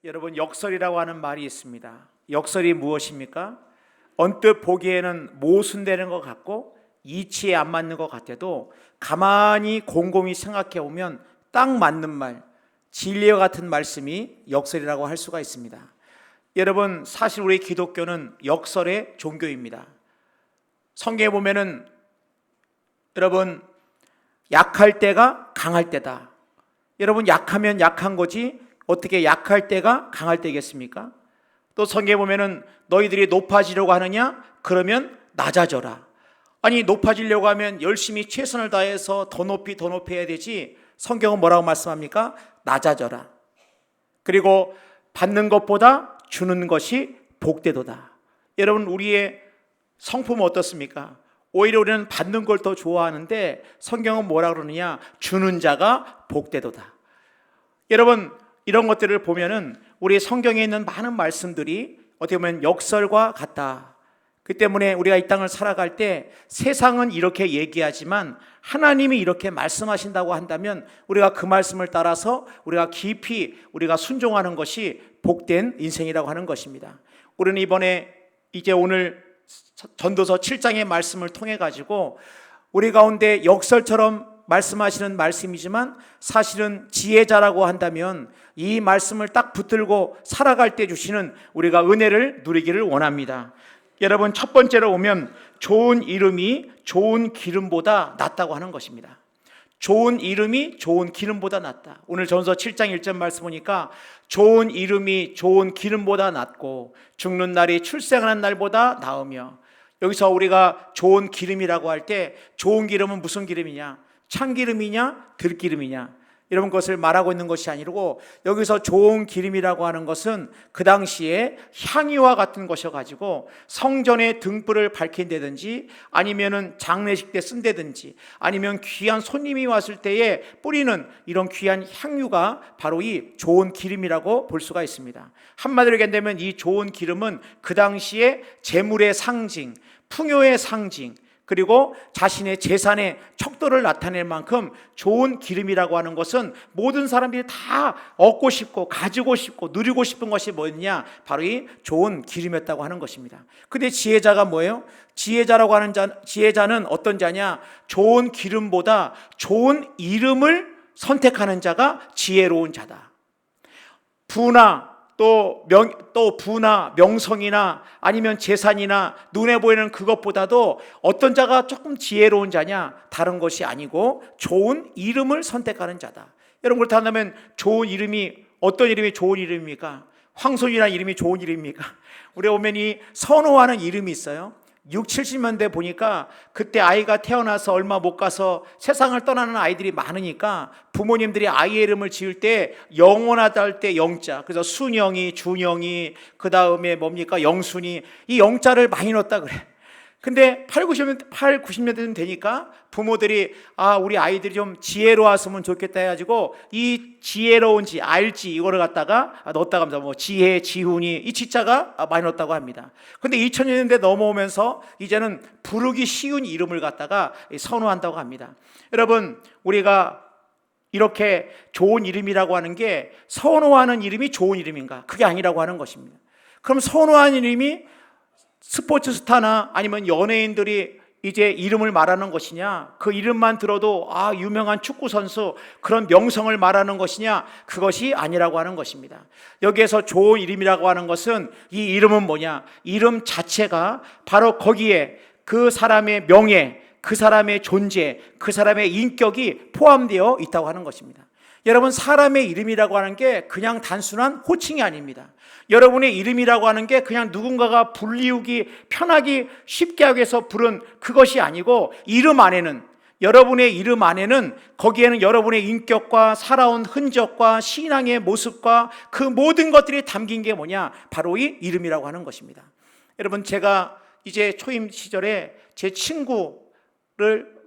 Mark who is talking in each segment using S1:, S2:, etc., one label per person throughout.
S1: 여러분, 역설이라고 하는 말이 있습니다. 역설이 무엇입니까? 언뜻 보기에는 모순되는 것 같고 이치에 안 맞는 것 같아도 가만히 곰곰이 생각해 보면 딱 맞는 말, 진리와 같은 말씀이 역설이라고 할 수가 있습니다. 여러분, 사실 우리 기독교는 역설의 종교입니다. 성경에 보면은 여러분, 약할 때가 강할 때다. 여러분, 약하면 약한 거지 어떻게 약할 때가 강할 때겠습니까? 또 성경에 보면은 너희들이 높아지려고 하느냐? 그러면 낮아져라. 아니, 높아지려고 하면 열심히 최선을 다해서 더 높이 해야 되지. 성경은 뭐라고 말씀합니까? 낮아져라. 그리고 받는 것보다 주는 것이 복되도다. 여러분, 우리의 성품은 어떻습니까? 오히려 우리는 받는 걸 더 좋아하는데 성경은 뭐라 그러느냐? 주는 자가 복되도다. 여러분, 이런 것들을 보면은 우리 성경에 있는 많은 말씀들이 어떻게 보면 역설과 같다. 그 때문에 우리가 이 땅을 살아갈 때 세상은 이렇게 얘기하지만 하나님이 이렇게 말씀하신다고 한다면 우리가 그 말씀을 따라서 우리가 깊이 우리가 순종하는 것이 복된 인생이라고 하는 것입니다. 우리는 이번에 이제 오늘 전도서 7장의 말씀을 통해 가지고 우리 가운데 역설처럼 말씀하시는 말씀이지만 사실은 지혜자라고 한다면 이 말씀을 딱 붙들고 살아갈 때 주시는 우리가 은혜를 누리기를 원합니다. 여러분, 첫 번째로 오면 좋은 이름이 좋은 기름보다 낫다고 하는 것입니다. 좋은 이름이 좋은 기름보다 낫다. 오늘 전서 7장 1절 말씀 보니까 좋은 이름이 좋은 기름보다 낫고 죽는 날이 출생하는 날보다 나으며, 여기서 우리가 좋은 기름이라고 할 때 좋은 기름은 무슨 기름이냐? 참기름이냐 들기름이냐, 이런 것을 말하고 있는 것이 아니고 여기서 좋은 기름이라고 하는 것은 그 당시에 향유와 같은 것이어가지고 성전에 등불을 밝힌다든지 아니면은 장례식 때 쓴다든지 아니면 귀한 손님이 왔을 때에 뿌리는 이런 귀한 향유가 바로 이 좋은 기름이라고 볼 수가 있습니다. 한마디로 얘기한다면 이 좋은 기름은 그 당시에 재물의 상징, 풍요의 상징, 그리고 자신의 재산의 척도를 나타낼 만큼 좋은 기름이라고 하는 것은 모든 사람들이 다 얻고 싶고 가지고 싶고 누리고 싶은 것이 뭐였냐? 바로 이 좋은 기름이었다고 하는 것입니다. 근데 지혜자가 뭐예요? 지혜자라고 하는 지혜자는 어떤 자냐? 좋은 기름보다 좋은 이름을 선택하는 자가 지혜로운 자다. 부나 또 부나 명성이나 아니면 재산이나 눈에 보이는 그것보다도 어떤 자가 조금 지혜로운 자냐? 다른 것이 아니고 좋은 이름을 선택하는 자다. 여러분, 그렇다면 좋은 이름이 어떤 이름이 좋은 이름입니까? 황소이라는 이름이 좋은 이름입니까? 우리 보면 이 선호하는 이름이 있어요. 6, 70년대 보니까 그때 아이가 태어나서 얼마 못 가서 세상을 떠나는 아이들이 많으니까 부모님들이 아이의 이름을 지을 때 영원하다 할 때 영자, 그래서 순영이, 준영이, 그 다음에 뭡니까? 영순이, 이 영자를 많이 넣었다 그래. 근데 90년대쯤 되니까 부모들이 우리 아이들이 좀 지혜로웠으면 좋겠다 해가지고 이 지혜로운지 알지 이거를 갖다가 넣었다고 합니다. 뭐 지혜, 지훈이, 이 지자가 많이 넣었다고 합니다. 근데 2000년대 넘어오면서 이제는 부르기 쉬운 이름을 갖다가 선호한다고 합니다. 여러분, 우리가 이렇게 좋은 이름이라고 하는 게 선호하는 이름이 좋은 이름인가? 그게 아니라고 하는 것입니다. 그럼 선호하는 이름이 스포츠 스타나 아니면 연예인들이 이제 이름을 말하는 것이냐, 그 이름만 들어도 유명한 축구 선수 그런 명성을 말하는 것이냐, 그것이 아니라고 하는 것입니다. 여기에서 좋은 이름이라고 하는 것은 이 이름은 뭐냐? 이름 자체가 바로 거기에 그 사람의 명예, 그 사람의 존재, 그 사람의 인격이 포함되어 있다고 하는 것입니다. 여러분, 사람의 이름이라고 하는 게 그냥 단순한 호칭이 아닙니다. 여러분의 이름이라고 하는 게 그냥 누군가가 불리우기 편하기 쉽게 하기 위해서 부른 그것이 아니고, 이름 안에는, 여러분의 이름 안에는 거기에는 여러분의 인격과 살아온 흔적과 신앙의 모습과 그 모든 것들이 담긴 게 뭐냐? 바로 이 이름이라고 하는 것입니다. 여러분, 제가 이제 초임 시절에 제 친구를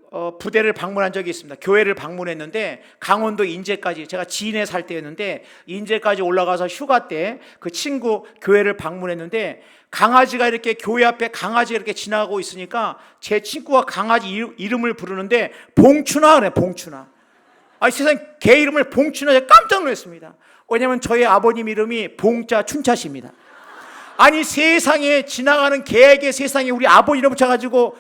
S1: 부대를 방문한 적이 있습니다. 교회를 방문했는데 강원도 인제까지, 제가 진에 살 때였는데 인제까지 올라가서 휴가 때 그 친구 교회를 방문했는데 강아지가 이렇게 교회 앞에 강아지가 이렇게 지나가고 있으니까 제 친구가 강아지 이름을 부르는데 봉춘아 그래, 봉춘아. 세상 개 이름을 봉춘하 깜짝 놀랐습니다. 왜냐하면 저희 아버님 이름이 봉자 춘차십니다. 아니 세상에 지나가는 개에게 세상에 우리 아버지 이름 붙여가지고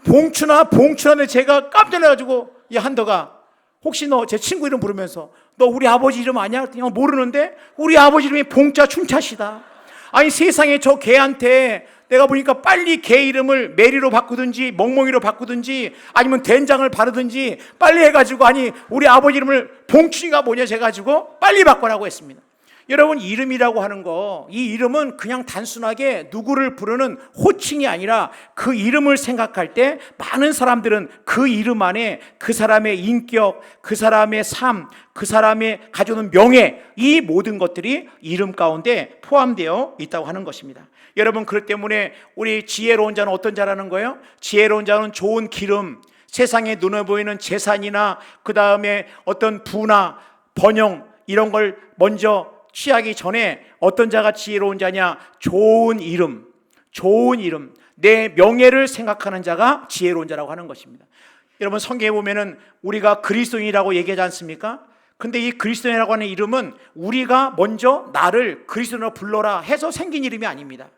S1: 봉춘하를 제가 깜짝 놀라가지고 이 한더가 혹시 너 제 친구 이름 부르면서 너 우리 아버지 이름 아냐? 그냥 모르는데 우리 아버지 이름이 봉자 춘차시다. 아니 세상에 저 개한테 내가 보니까 빨리 개 이름을 메리로 바꾸든지 멍멍이로 바꾸든지 아니면 된장을 바르든지 빨리 해가지고 아니 우리 아버지 이름을 봉춘이가 뭐냐 해가지고 빨리 바꾸라고 했습니다. 여러분 이름이라고 하는 거, 이 이름은 그냥 단순하게 누구를 부르는 호칭이 아니라 그 이름을 생각할 때 많은 사람들은 그 이름 안에 그 사람의 인격, 그 사람의 삶, 그 사람의 가져오는 명예, 이 모든 것들이 이름 가운데 포함되어 있다고 하는 것입니다. 여러분 그렇기 때문에 우리 지혜로운 자는 어떤 자라는 거예요? 지혜로운 자는 좋은 기름, 세상에 눈에 보이는 재산이나 그 다음에 어떤 부나 번영 이런 걸 먼저 취하기 전에 어떤 자가 지혜로운 자냐? 좋은 이름, 내 명예를 생각하는 자가 지혜로운 자라고 하는 것입니다. 여러분 성경에 보면은 우리가 그리스도인이라고 얘기하지 않습니까? 근데 이 그리스도인이라고 하는 이름은 우리가 먼저 나를 그리스도인으로 불러라 해서 생긴 이름이 아닙니다.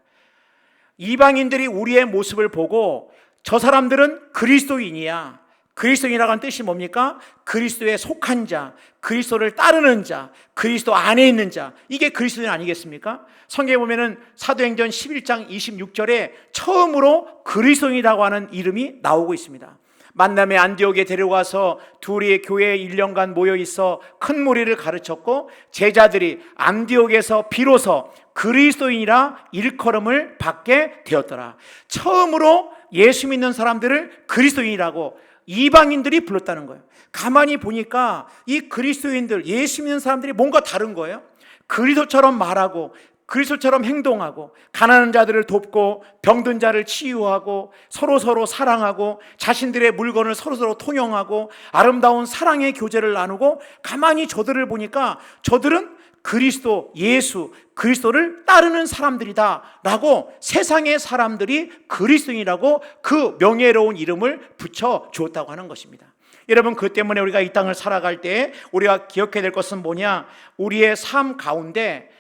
S1: 이방인들이 우리의 모습을 보고 저 사람들은 그리스도인이야. 그리스도인이라고 하는 뜻이 뭡니까? 그리스도에 속한 자, 그리스도를 따르는 자, 그리스도 안에 있는 자, 이게 그리스도인 아니겠습니까? 성경에 보면은 사도행전 11장 26절에 처음으로 그리스도인이라고 하는 이름이 나오고 있습니다. 만남의 안디옥에 데려가서 둘이 교회에 1년간 모여 있어 큰 무리를 가르쳤고 제자들이 안디옥에서 비로소 그리스도인이라 일컬음을 받게 되었더라. 처음으로 예수 믿는 사람들을 그리스도인이라고 이방인들이 불렀다는 거예요. 가만히 보니까 이 그리스도인들, 예수 믿는 사람들이 뭔가 다른 거예요. 그리스도처럼 말하고 그리스도처럼 행동하고 가난한 자들을 돕고 병든 자를 치유하고 서로 사랑하고 자신들의 물건을 서로 통용하고 아름다운 사랑의 교제를 나누고 가만히 저들을 보니까 저들은 그리스도, 예수, 그리스도를 따르는 사람들이다 라고 세상의 사람들이 그리스도인이라고 그 명예로운 이름을 붙여주었다고 하는 것입니다. 여러분 그 때문에 우리가 이 땅을 살아갈 때 우리가 기억해야 될 것은 뭐냐? 우리의 삶 가운데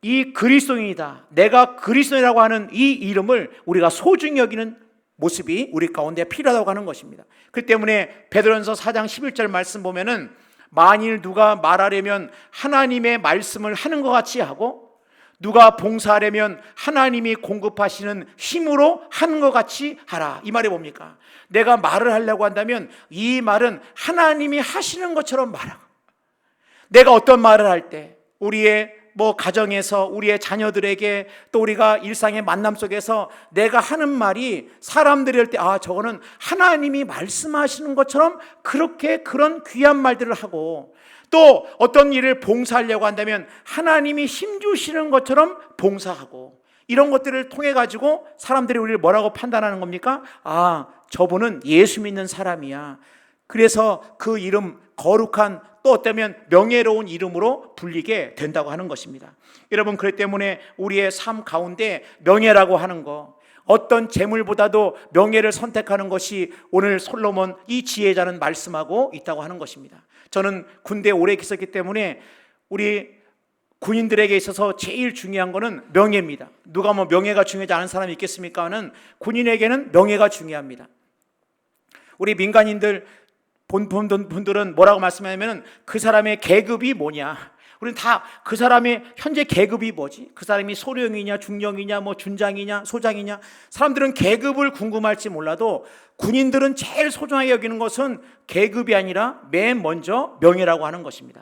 S1: 이 그리스도인이다, 내가 그리스도인이라고 하는 이 이름을 우리가 소중히 여기는 모습이 우리 가운데 필요하다고 하는 것입니다. 그 때문에 베드로전서 4장 11절 말씀 보면은 만일 누가 말하려면 하나님의 말씀을 하는 것 같이 하고 누가 봉사하려면 하나님이 공급하시는 힘으로 하는 것 같이 하라. 이 말이 뭡니까? 내가 말을 하려고 한다면 이 말은 하나님이 하시는 것처럼 말하고, 내가 어떤 말을 할 때 우리의 가정에서 우리의 자녀들에게 또 우리가 일상의 만남 속에서 내가 하는 말이 사람들이 할 때 저거는 하나님이 말씀하시는 것처럼 그렇게 그런 귀한 말들을 하고, 또 어떤 일을 봉사하려고 한다면 하나님이 힘주시는 것처럼 봉사하고, 이런 것들을 통해 가지고 사람들이 우리를 뭐라고 판단하는 겁니까? 저분은 예수 믿는 사람이야. 그래서 그 이름 거룩한, 또 어쩌면 명예로운 이름으로 불리게 된다고 하는 것입니다. 여러분 그렇기 때문에 우리의 삶 가운데 명예라고 하는 거, 어떤 재물보다도 명예를 선택하는 것이 오늘 솔로몬 이 지혜자는 말씀하고 있다고 하는 것입니다. 저는 군대에 오래 있었기 때문에 우리 군인들에게 있어서 제일 중요한 거는 명예입니다. 누가 명예가 중요하지 않은 사람이 있겠습니까는 군인에게는 명예가 중요합니다. 우리 민간인들 분들은 뭐라고 말씀하냐면 그 사람의 계급이 뭐냐, 우리는 다 그 사람의 현재 계급이 뭐지, 그 사람이 소령이냐 중령이냐 준장이냐 소장이냐, 사람들은 계급을 궁금할지 몰라도 군인들은 제일 소중하게 여기는 것은 계급이 아니라 맨 먼저 명예라고 하는 것입니다.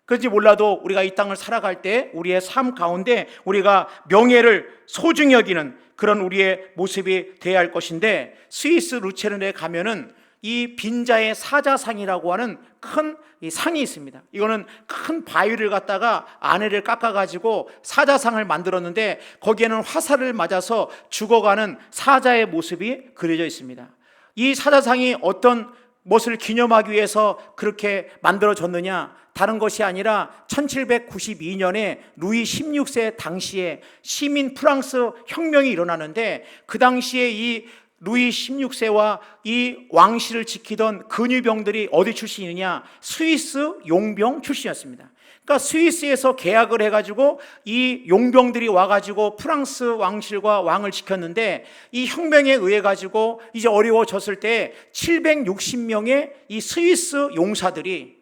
S1: 그런지 몰라도 우리가 이 땅을 살아갈 때 우리의 삶 가운데 우리가 명예를 소중히 여기는 그런 우리의 모습이 되어야 할 것인데, 스위스 루체른에 가면은 이 빈자의 사자상이라고 하는 큰 상이 있습니다. 이거는 큰 바위를 갖다가 안에를 깎아가지고 사자상을 만들었는데 거기에는 화살을 맞아서 죽어가는 사자의 모습이 그려져 있습니다. 이 사자상이 어떤 것을 기념하기 위해서 그렇게 만들어졌느냐, 다른 것이 아니라 1792년에 루이 16세 당시에 시민 프랑스 혁명이 일어나는데 그 당시에 이 루이 16세와 이 왕실을 지키던 근위병들이 어디 출신이냐? 스위스 용병 출신이었습니다. 그러니까 스위스에서 계약을 해가지고 이 용병들이 와가지고 프랑스 왕실과 왕을 지켰는데, 이 혁명에 의해 가지고 이제 어려워졌을 때 760명의 이 스위스 용사들이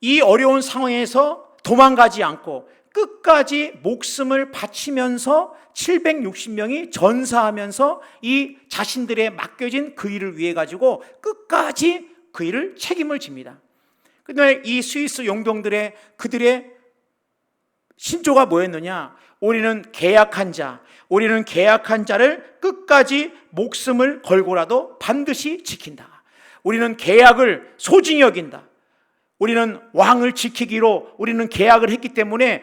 S1: 이 어려운 상황에서 도망가지 않고 끝까지 목숨을 바치면서 760명이 전사하면서 이 자신들의 맡겨진 그 일을 위해 가지고 끝까지 그 일을 책임을 집니다. 그런데 이 스위스 용병들의 그들의 신조가 뭐였느냐? 우리는 계약한 자를 끝까지 목숨을 걸고라도 반드시 지킨다. 우리는 계약을 소중히 여긴다. 우리는 왕을 지키기로 우리는 계약을 했기 때문에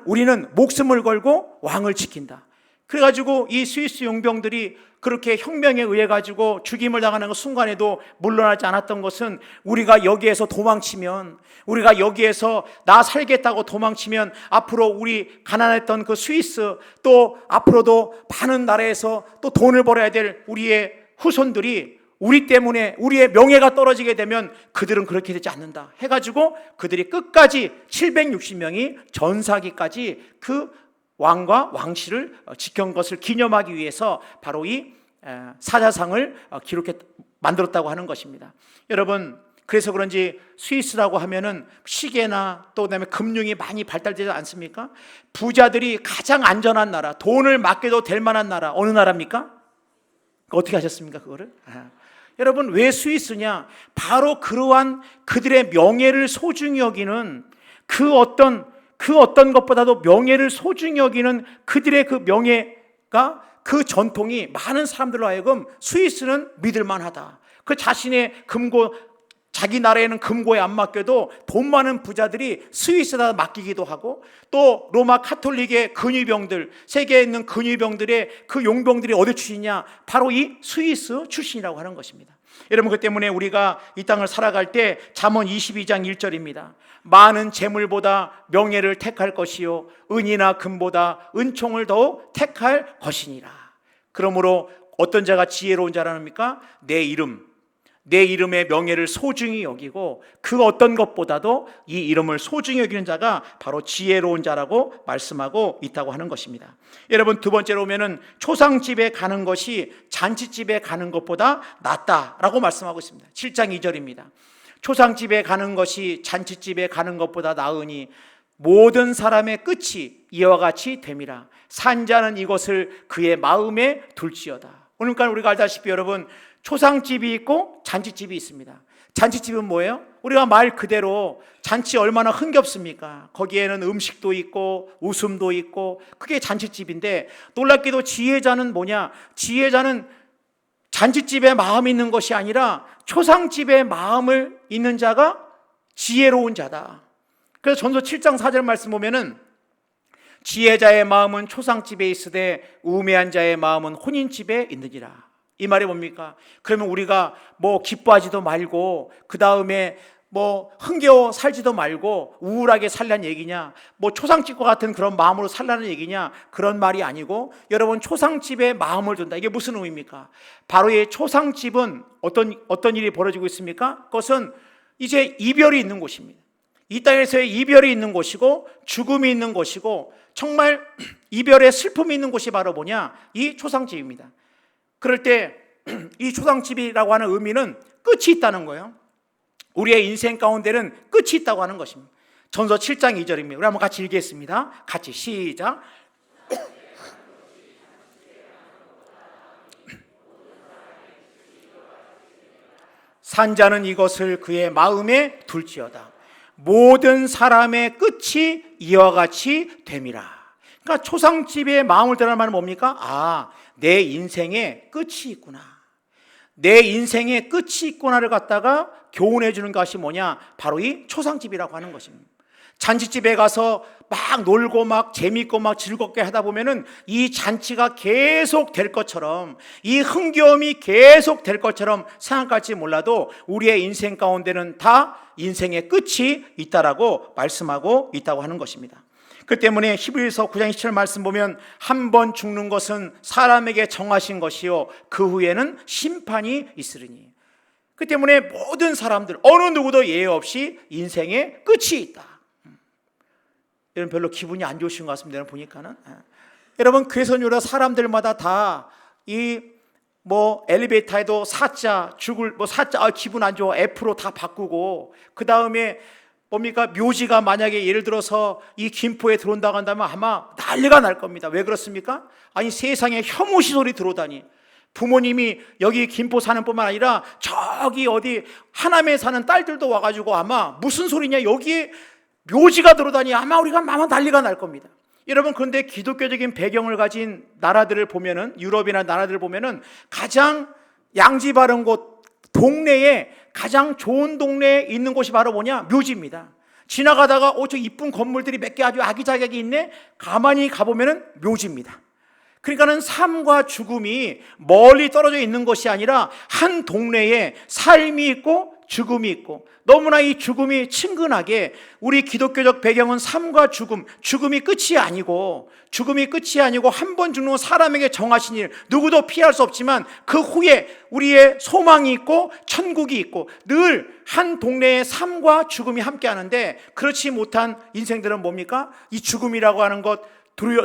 S1: 우리는 목숨을 걸고 왕을 지킨다. 그래가지고 이 스위스 용병들이 그렇게 혁명에 의해 가지고 죽임을 당하는 순간에도 물러나지 않았던 것은, 우리가 여기에서 도망치면, 우리가 여기에서 나 살겠다고 도망치면 앞으로 우리 가난했던 그 스위스, 또 앞으로도 많은 나라에서 또 돈을 벌어야 될 우리의 후손들이 우리 때문에 우리의 명예가 떨어지게 되면 그들은 그렇게 되지 않는다 해가지고 그들이 끝까지 760명이 전사하기까지 그 왕과 왕실을 지킨 것을 기념하기 위해서 바로 이 사자상을 만들었다고 하는 것입니다. 여러분, 그래서 그런지 스위스라고 하면은 시계나 또 그다음에 금융이 많이 발달되지 않습니까? 부자들이 가장 안전한 나라, 돈을 맡겨도 될 만한 나라, 어느 나라입니까? 어떻게 하셨습니까, 그거를? 여러분, 왜 스위스냐? 바로 그러한 그들의 명예를 소중히 여기는 그 어떤 것보다도 명예를 소중히 여기는 그들의 그 명예가, 그 전통이 많은 사람들로 하여금 스위스는 믿을만하다. 그 자신의 자기 나라에는 금고에 안 맡겨도 돈 많은 부자들이 스위스에다 맡기기도 하고, 또 로마 카톨릭의 근위병들, 세계에 있는 근위병들의 그 용병들이 어디 출신이냐? 바로 이 스위스 출신이라고 하는 것입니다. 여러분, 그 때문에 우리가 이 땅을 살아갈 때 잠언 22장 1절입니다. 많은 재물보다 명예를 택할 것이요 은이나 금보다 은총을 더욱 택할 것이니라. 그러므로 어떤 자가 지혜로운 자라합니까? 내 이름의 명예를 소중히 여기고 그 어떤 것보다도 이 이름을 소중히 여기는 자가 바로 지혜로운 자라고 말씀하고 있다고 하는 것입니다. 여러분, 두 번째로 오면은 초상집에 가는 것이 잔치집에 가는 것보다 낫다라고 말씀하고 있습니다. 7장 2절입니다. 초상집에 가는 것이 잔치집에 가는 것보다 나으니 모든 사람의 끝이 이와 같이 됨이라. 산 자는 이것을 그의 마음에 둘지어다. 오늘까지 우리가 알다시피 여러분, 초상집이 있고 잔치집이 있습니다. 잔치집은 뭐예요? 우리가 말 그대로 잔치 얼마나 흥겹습니까? 거기에는 음식도 있고 웃음도 있고 그게 잔치집인데, 놀랍게도 지혜자는 뭐냐? 지혜자는 잔치집에 마음이 있는 것이 아니라 초상집에 마음을 있는 자가 지혜로운 자다. 그래서 전서 7장 4절 말씀 보면은 지혜자의 마음은 초상집에 있으되 우매한 자의 마음은 혼인집에 있느니라. 이 말이 뭡니까? 그러면 우리가 기뻐하지도 말고 그 다음에 흥겨워 살지도 말고 우울하게 살라는 얘기냐? 초상집과 같은 그런 마음으로 살라는 얘기냐? 그런 말이 아니고, 여러분, 초상집에 마음을 둔다. 이게 무슨 의미입니까? 바로 이 초상집은 어떤 일이 벌어지고 있습니까? 그것은 이제 이별이 있는 곳입니다. 이 땅에서의 이별이 있는 곳이고 죽음이 있는 곳이고 정말 이별의 슬픔이 있는 곳이 바로 뭐냐? 이 초상집입니다. 그럴 때 이 초상집이라고 하는 의미는 끝이 있다는 거예요. 우리의 인생 가운데는 끝이 있다고 하는 것입니다. 전서 7장 2절입니다. 우리 한번 같이 읽겠습니다. 같이 시작. 산자는 이것을 그의 마음에 둘지어다. 모든 사람의 끝이 이와 같이 됨이라. 그러니까 초상집에 마음을 두라는 말은 뭡니까? 내 인생에 끝이 있구나. 내 인생에 끝이 있구나를 갖다가 교훈해 주는 것이 뭐냐? 바로 이 초상집이라고 하는 것입니다. 잔치집에 가서 막 놀고 막 재밌고 막 즐겁게 하다 보면은 이 잔치가 계속 될 것처럼, 이 흥겨움이 계속 될 것처럼 생각할지 몰라도 우리의 인생 가운데는 다 인생의 끝이 있다라고 말씀하고 있다고 하는 것입니다. 그 때문에 히브리서 9장 17절 말씀 보면 한 번 죽는 것은 사람에게 정하신 것이요 그 후에는 심판이 있으리니. 그 때문에 모든 사람들 어느 누구도 예외 없이 인생의 끝이 있다. 여러분 별로 기분이 안 좋으신 것 같습니다. 보니까는 여러분 그래서 사람들마다 다 이 엘리베이터에도 사자 죽을 사자 기분 안 좋아 F로 다 바꾸고, 그 다음에 뭡니까 묘지가 만약에 예를 들어서 이 김포에 들어온다고 한다면 아마 난리가 날 겁니다. 왜 그렇습니까? 아니 세상에 혐오시 소리 들어오다니. 부모님이 여기 김포 사는 뿐만 아니라 저기 어디 하남에 사는 딸들도 와가지고 아마 무슨 소리냐 여기에 묘지가 들어오다니 아마 우리가 아마 난리가 날 겁니다. 여러분 그런데 기독교적인 배경을 가진 나라들을 보면은 유럽이나 나라들을 보면은 가장 양지 바른 곳 동네에 가장 좋은 동네에 있는 곳이 바로 뭐냐 묘지입니다. 지나가다가 저 이쁜 건물들이 몇 개 아주 아기자기하게 있네, 가만히 가보면은 묘지입니다. 그러니까는 삶과 죽음이 멀리 떨어져 있는 것이 아니라 한 동네에 삶이 있고 죽음이 있고, 너무나 이 죽음이 친근하게 우리 기독교적 배경은 삶과 죽음이 끝이 아니고 한 번 죽는 사람에게 정하신 일 누구도 피할 수 없지만 그 후에 우리의 소망이 있고 천국이 있고 늘 한 동네에 삶과 죽음이 함께 하는데, 그렇지 못한 인생들은 뭡니까? 이 죽음이라고 하는 것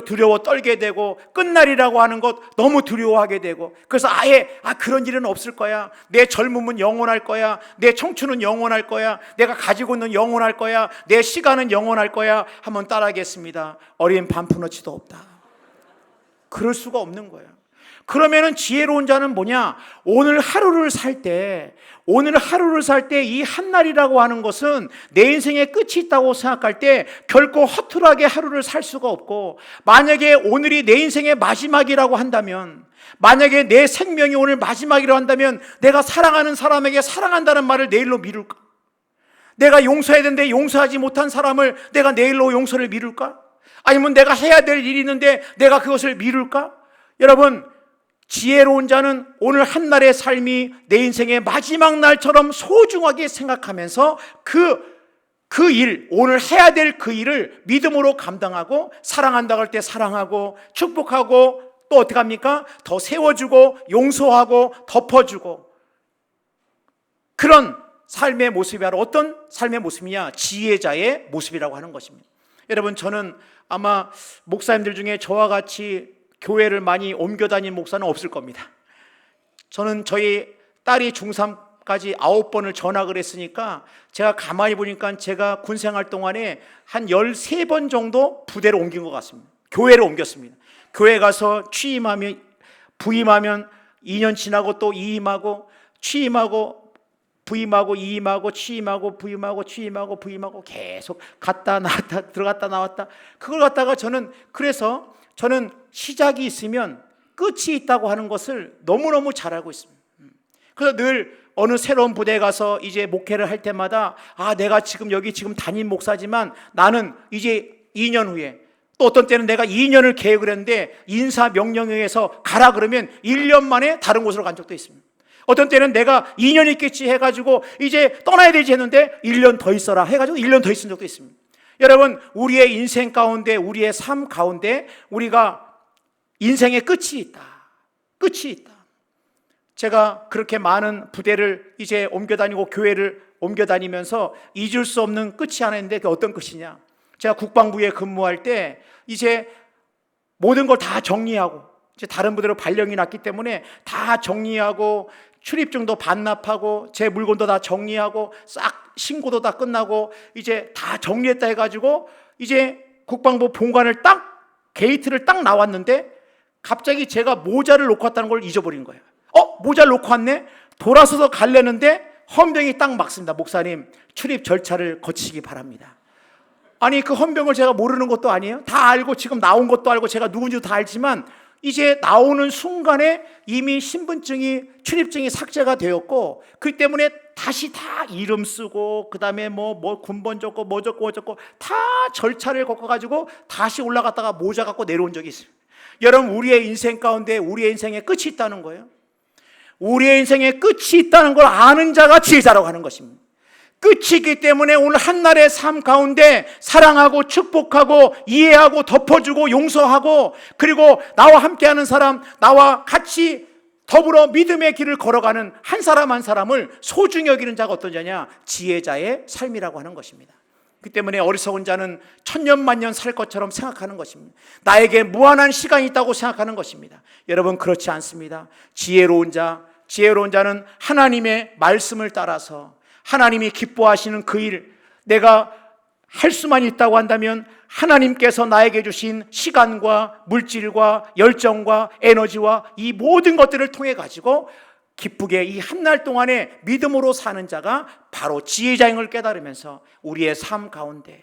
S1: 두려워 떨게 되고 끝날이라고 하는 것 너무 두려워하게 되고, 그래서 아예 그런 일은 없을 거야, 내 젊음은 영원할 거야, 내 청춘은 영원할 거야, 내가 가지고 있는 영원할 거야, 내 시간은 영원할 거야 한번 따라하겠습니다. 어린 반푼어치도 없다. 그럴 수가 없는 거야. 그러면은 지혜로운 자는 뭐냐? 오늘 하루를 살 때 이 한날이라고 하는 것은 내 인생의 끝이 있다고 생각할 때 결코 허술하게 하루를 살 수가 없고, 만약에 오늘이 내 인생의 마지막이라고 한다면, 만약에 내 생명이 오늘 마지막이라고 한다면 내가 사랑하는 사람에게 사랑한다는 말을 내일로 미룰까? 내가 용서해야 되는데 용서하지 못한 사람을 내가 내일로 용서를 미룰까? 아니면 내가 해야 될 일이 있는데 내가 그것을 미룰까? 여러분, 지혜로운 자는 오늘 한날의 삶이 내 인생의 마지막 날처럼 소중하게 생각하면서 오늘 해야 될 그 일을 믿음으로 감당하고, 사랑한다고 할 때 사랑하고 축복하고, 또 어떻게 합니까? 더 세워주고 용서하고 덮어주고, 그런 삶의 모습이 바로 어떤 삶의 모습이냐? 지혜자의 모습이라고 하는 것입니다. 여러분, 저는 아마 목사님들 중에 저와 같이 교회를 많이 옮겨 다닌 목사는 없을 겁니다. 저는 저희 딸이 중3까지 9번을 전학을 했으니까 제가 가만히 보니까 제가 군생활 동안에 한 13번 정도 부대를 옮긴 것 같습니다. 교회를 옮겼습니다. 교회 가서 부임하면 2년 지나고 또 이임하고, 취임하고 부임하고 이임하고 취임하고 부임하고 취임하고 부임하고 계속 갔다 나왔다 들어갔다 나왔다. 그걸 갖다가 저는 시작이 있으면 끝이 있다고 하는 것을 너무너무 잘 알고 있습니다. 그래서 늘 어느 새로운 부대에 가서 이제 목회를 할 때마다 내가 지금 여기 담임 목사지만 나는 이제 2년 후에, 또 어떤 때는 내가 2년을 계획을 했는데 인사 명령에 의해서 가라 그러면 1년 만에 다른 곳으로 간 적도 있습니다. 어떤 때는 내가 2년 있겠지 해가지고 이제 떠나야 되지 했는데 1년 더 있어라 해가지고 1년 더 있은 적도 있습니다. 여러분, 우리의 인생 가운데, 우리의 삶 가운데 우리가 인생의 끝이 있다. 제가 그렇게 많은 부대를 이제 옮겨 다니고 교회를 옮겨 다니면서 잊을 수 없는 끝이 하나 있는데, 그게 어떤 끝이냐? 제가 국방부에 근무할 때 이제 모든 걸 다 정리하고, 이제 다른 부대로 발령이 났기 때문에 다 정리하고 출입증도 반납하고 제 물건도 다 정리하고 싹 신고도 다 끝나고 이제 다 정리했다 해가지고 이제 국방부 본관을 게이트를 딱 나왔는데 갑자기 제가 모자를 놓고 왔다는 걸 잊어버린 거예요. 모자를 놓고 왔네? 돌아서서 가려는데 헌병이 딱 막습니다. 목사님, 출입 절차를 거치기 바랍니다. 아니, 그 헌병을 제가 모르는 것도 아니에요? 다 알고 지금 나온 것도 알고 제가 누군지도 다 알지만 이제 나오는 순간에 이미 신분증이, 출입증이 삭제가 되었고, 그 때문에 다시 다 이름 쓰고 그 다음에 뭐 군번 적고 뭐 적고 다 절차를 거쳐가지고 다시 올라갔다가 모자 갖고 내려온 적이 있어요. 여러분, 우리의 인생 가운데 우리의 인생의 끝이 있다는 거예요. 우리의 인생의 끝이 있다는 걸 아는 자가 지혜자라고 하는 것입니다. 끝이기 때문에 오늘 한날의 삶 가운데 사랑하고 축복하고 이해하고 덮어주고 용서하고, 그리고 나와 함께하는 사람, 나와 같이 더불어 믿음의 길을 걸어가는 한 사람 한 사람을 소중히 여기는 자가 어떤 자냐? 지혜자의 삶이라고 하는 것입니다. 그 때문에 어리석은 자는 천년만년 살 것처럼 생각하는 것입니다. 나에게 무한한 시간이 있다고 생각하는 것입니다. 여러분, 그렇지 않습니다. 지혜로운 자는 하나님의 말씀을 따라서 하나님이 기뻐하시는 그 일, 내가 할 수만 있다고 한다면 하나님께서 나에게 주신 시간과 물질과 열정과 에너지와 이 모든 것들을 통해 가지고 기쁘게 이 한날 동안에 믿음으로 사는 자가 바로 지혜자인 걸 깨달으면서 우리의 삶 가운데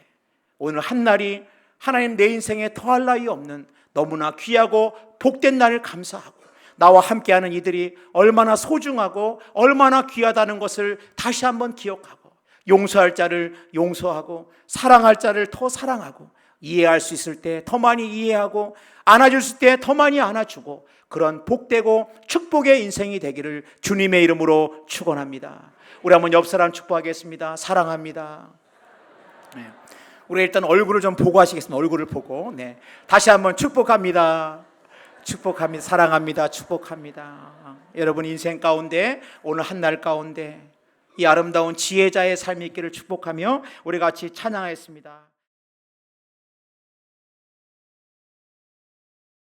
S1: 오늘 한날이 하나님 내 인생에 더할 나위 없는 너무나 귀하고 복된 날을 감사하고, 나와 함께하는 이들이 얼마나 소중하고 얼마나 귀하다는 것을 다시 한번 기억하고, 용서할 자를 용서하고 사랑할 자를 더 사랑하고, 이해할 수 있을 때 더 많이 이해하고 안아줄 수 있을 때 더 많이 안아주고, 그런 복되고 축복의 인생이 되기를 주님의 이름으로 축원합니다. 우리 한번 옆 사람 축복하겠습니다. 사랑합니다. 네. 우리 일단 얼굴을 좀 보고 하시겠습니다. 얼굴을 보고. 네. 다시 한번 축복합니다. 축복합니다. 사랑합니다. 축복합니다. 여러분 인생 가운데 오늘 한날 가운데 이 아름다운 지혜자의 삶이 있기를 축복하며 우리 같이 찬양하겠습니다.